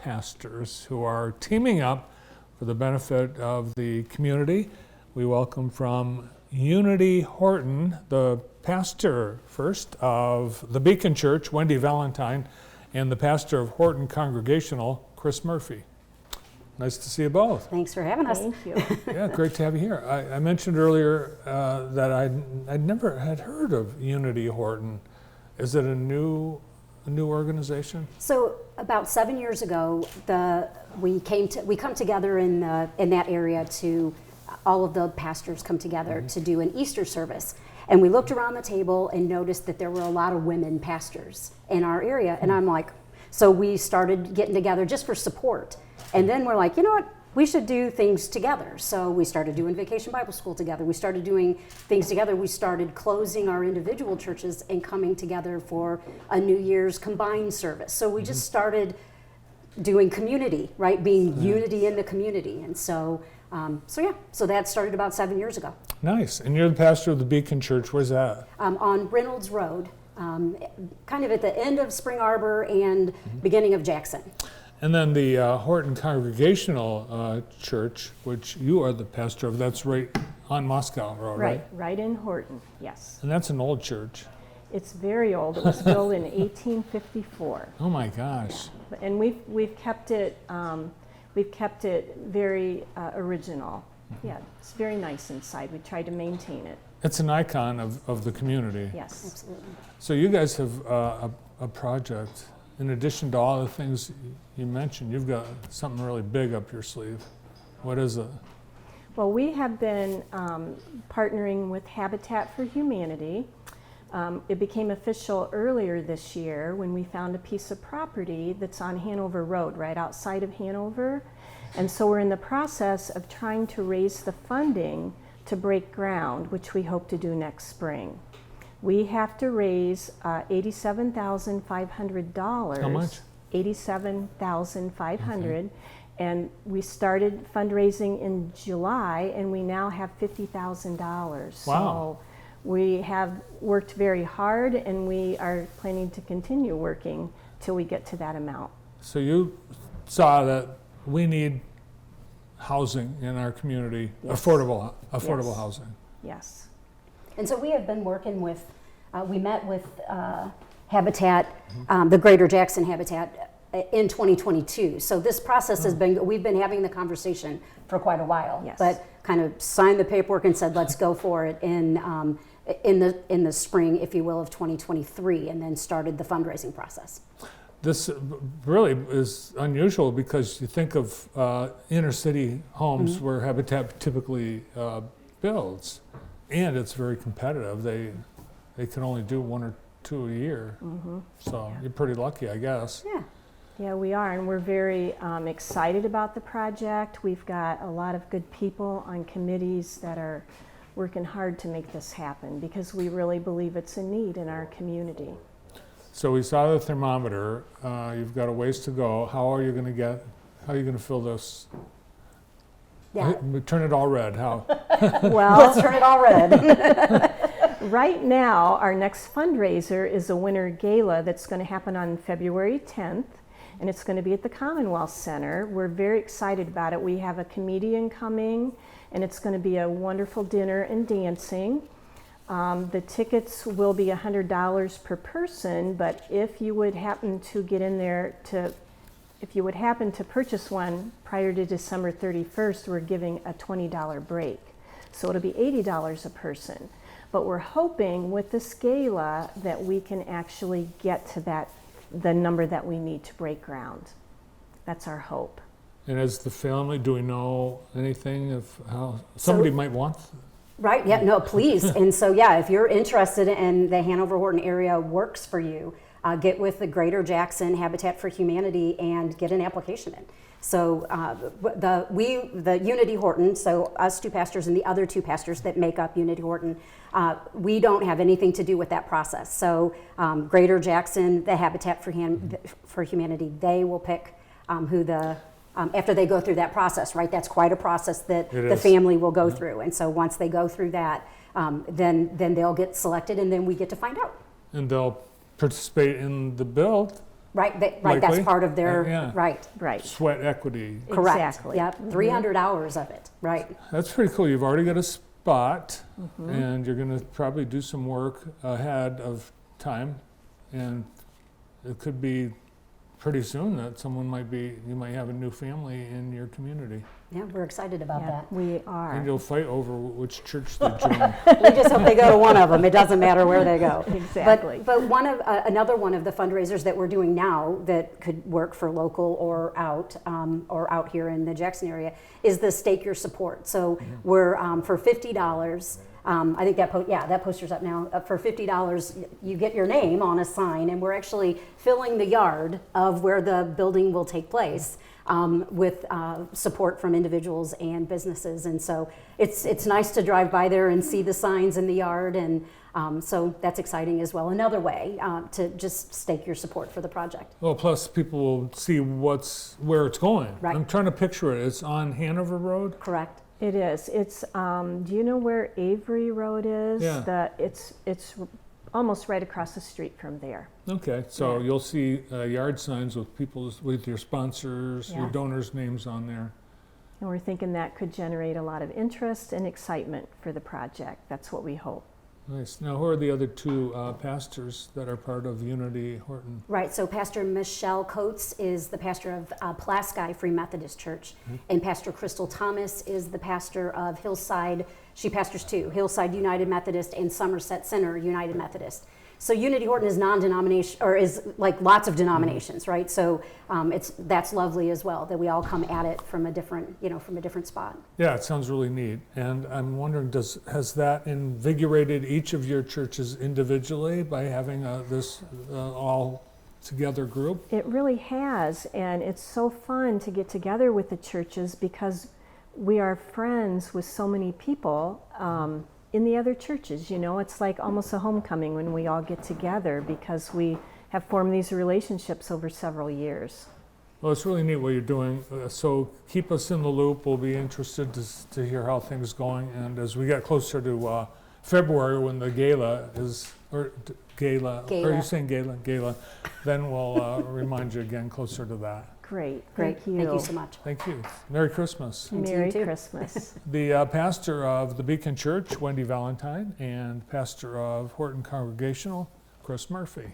pastors who are teaming up for the benefit of the community. We welcome from UnityHorton, the pastor first of the Beacon Church, Wendy Valentine, and the pastor of Horton Congregational, Chris Murphy. Nice to see you both. Thanks for having us. Thank you. Yeah, great to have you here. I mentioned earlier that I'd never had heard of UnityHorton. Is it a new organization? So about 7 years ago, we come together in that area to all of the pastors come together to do an Easter service. And we looked around the table and noticed that there were a lot of women pastors in our area. And I'm like, so we started getting together just for support. And then we're like, you know what? We should do things together. So we started doing Vacation Bible School together. We started doing things together. We started closing our individual churches and coming together for a New Year's combined service. So we just started doing community, right? Being unity in the community. And so that started about 7 years ago. Nice. And you're the pastor of the Beacon Church. Where's that? On Reynolds Road, kind of at the end of Spring Arbor and beginning of Jackson. And then the Horton Congregational Church, which you are the pastor of, that's right on Moscow Road, right? Right in Horton, yes. And that's an old church. It's very old. It was built in 1854. Oh my gosh. Yeah. And we've kept it very original. Yeah, it's very nice inside. We tried to maintain it. It's an icon of the community. Yes. Absolutely. So you guys have a project. In addition to all the things you mentioned, you've got something really big up your sleeve. What is it? Well, we have been partnering with Habitat for Humanity. It became official earlier this year when we found a piece of property that's on Hanover Road, right outside of Hanover. And so we're in the process of trying to raise the funding to break ground, which we hope to do next spring. We have to raise $87,500. How much? $87,500. Okay. And we started fundraising in July, and we now have $50,000. Wow. So we have worked very hard, and we are planning to continue working till we get to that amount. So you saw that we need housing in our community, yes. affordable yes. housing. Yes. And so we have been working with, we met with Habitat, the Greater Jackson Habitat in 2022. So this process has been, we've been having the conversation for quite a while, yes. but kind of signed the paperwork and said, let's go for it in the spring, if you will, of 2023, and then started the fundraising process. This really is unusual because you think of inner city homes where Habitat typically builds, and it's very competitive. They can only do one or two a year, so you're pretty lucky, I guess. Yeah. Yeah, we are, and we're very excited about the project. We've got a lot of good people on committees that are working hard to make this happen because we really believe it's a need in our community. So we saw the thermometer. You've got a ways to go. How are you going to fill this? Yeah. Turn it all red. How? Well, let's turn it all red. Right now, our next fundraiser is a winter gala that's going to happen on February 10th, and it's going to be at the Commonwealth Center. We're very excited about it. We have a comedian coming, and it's going to be a wonderful dinner and dancing. The tickets will be $100 per person, but if you would happen to get in there if you would happen to purchase one prior to December 31st, we're giving a $20 break. So it'll be $80 a person. But we're hoping with this gala that we can actually get to the number that we need to break ground. That's our hope. And as the family, do we know anything of how somebody might want? Right, yeah, no, please. And so, yeah, if you're interested and the Hanover-Horton area works for you, get with the Greater Jackson Habitat for Humanity and get an application in. So the UnityHorton, so us two pastors and the other two pastors that make up UnityHorton, we don't have anything to do with that process. So Greater Jackson, the Habitat for Humanity, they will pick who the after they go through that process, right? That's quite a process that the family will go through. And so once they go through that, then they'll get selected, and then we get to find out. And they'll participate in the build Right, right, that's Likely. part of their, Yeah. right, Right. sweat equity. correct. Exactly. Yep, 300 hours of it, right. That's pretty cool. You've already got a spot, Mm-hmm. and you're going to probably do some work ahead of time, and it could be pretty soon that you might have a new family in your community. Yeah, we're excited about Yeah, that. we And are. you'll fight over which church they join. We just hope they go to one of them. It doesn't matter where they go. Exactly. But another one of the fundraisers that we're doing now that could work for local or out here in the Jackson area is the Stake Your Support. So we're for $50. I think that poster's up now. For $50, you get your name on a sign, and we're actually filling the yard of where the building will take place with support from individuals and businesses. And so it's nice to drive by there and see the signs in the yard, and so that's exciting as well. Another way to just stake your support for the project. Well, plus people will see where it's going. Right. I'm trying to picture it. It's on Hanover Road. Correct. It is. It's. Do you know where Avery Road is? Yeah. It's almost right across the street from there. Okay, so Yeah. you'll see yard signs with your sponsors, your Yeah. donors' names on there. And we're thinking that could generate a lot of interest and excitement for the project. That's what we hope. Nice. Now, who are the other two pastors that are part of Unity Horton? Right, so Pastor Michelle Coates is the pastor of Pulaski Free Methodist Church, and Pastor Crystal Thomas is the pastor of Hillside. She pastors two, Hillside United Methodist and Somerset Center United Methodist. So Unity Horton is non-denomination, or is like lots of denominations, right? So that's lovely as well, that we all come at it from a different spot. Yeah, it sounds really neat. And I'm wondering, has that invigorated each of your churches individually by having this all together group? It really has, and it's so fun to get together with the churches because we are friends with so many people in the other churches. You know, it's like almost a homecoming when we all get together because we have formed these relationships over several years. Well, it's really neat what you're doing. So keep us in the loop. We'll be interested to hear how things are going. And as we get closer to February, when the gala is, or gala, are you saying gala? Gala. Then we'll remind you again closer to that. Great. Great, Thank you. thank you so much. Thank you. Merry Christmas. And to you Merry too. Christmas. The pastor of the Beacon Church, Wendy Valentine, and pastor of Horton Congregational, Chris Murphy.